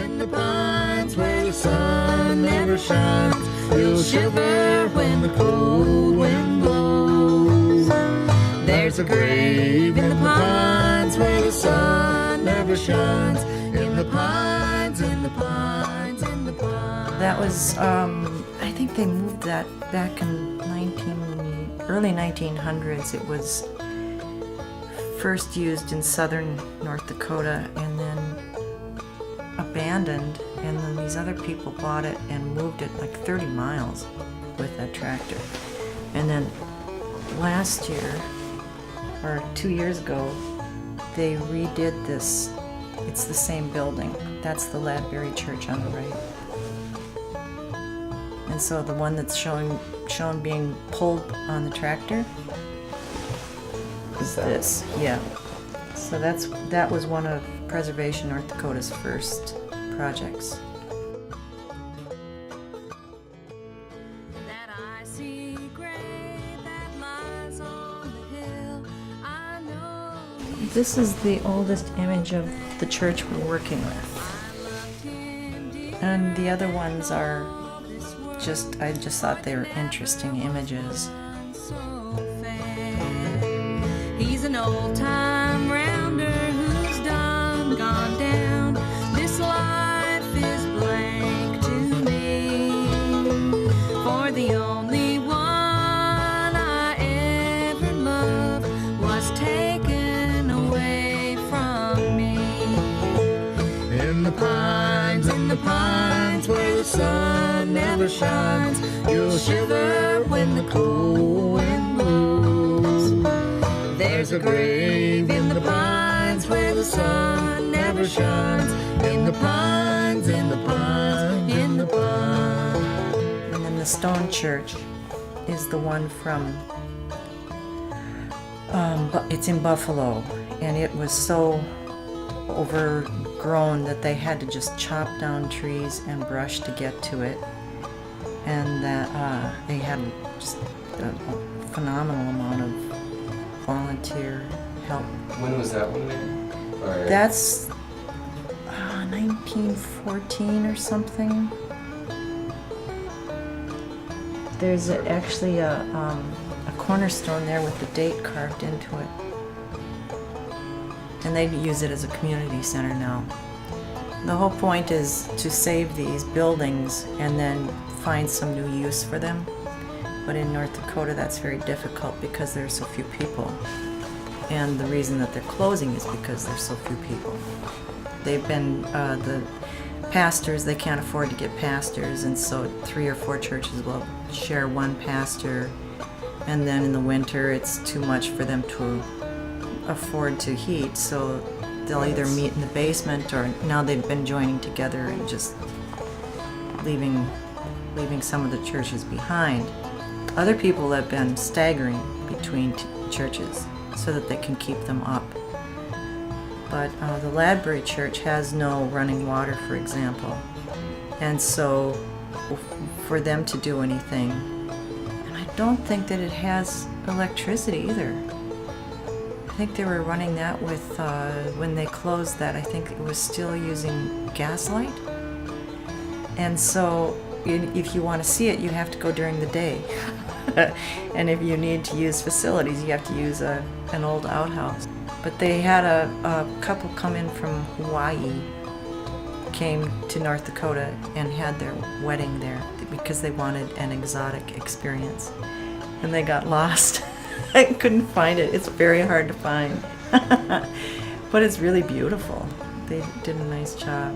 in the pines where the sun never shines. You'll shiver when the cold wind blows. There's a grave in the pines where the sun never shines. In the pines, in the pines, in the pines. That was, I think they moved that back in early 1900s. It was first used in southern North Dakota and then abandoned, and then these other people bought it and moved it like 30 miles with that tractor. And then last year, or 2 years ago, they redid this. It's the same building. That's the Ladberry Church on the right. And so the one that's shown being pulled on the tractor is this. Yeah. So that was one of Preservation North Dakota's first projects. This is the oldest image of the church we're working with. And the other ones are I just thought they were interesting images. He's an old-time rounder who's done gone down. This life is blank to me. For the only one I ever loved was taken away from me. In the pines where the sun never shines, you'll shiver when the cold wind blows. There's a grave in the pines where the sun never shines. In the pines, in the pines, in the pines. And then the stone church is the one from, it's in Buffalo, and it was so overgrown that they had to just chop down trees and brush to get to it, and that they had just a phenomenal amount of volunteer help. When was that one made? Or... That's 1914 or something. There's actually a cornerstone there with the date carved into it. And they use it as a community center now. The whole point is to save these buildings and then find some new use for them. But in North Dakota, that's very difficult because there's so few people. And the reason that they're closing is because there's so few people. They've been, the pastors, they can't afford to get pastors, and so 3 or 4 churches will share one pastor, and then in the winter it's too much for them to afford to heat, so they'll either meet in the basement, or now they've been joining together and just leaving some of the churches behind. Other people have been staggering between churches so that they can keep them up. But the Ladberry Church has no running water, for example, and so for them to do anything, and I don't think that it has electricity either. I think they were running that with, when they closed that, I think it was still using gaslight. And so if you want to see it, you have to go during the day. And if you need to use facilities, you have to use an old outhouse. But they had a couple come in from Hawaii, came to North Dakota and had their wedding there because they wanted an exotic experience. And they got lost. I couldn't find it. It's very hard to find. But it's really beautiful. They did a nice job.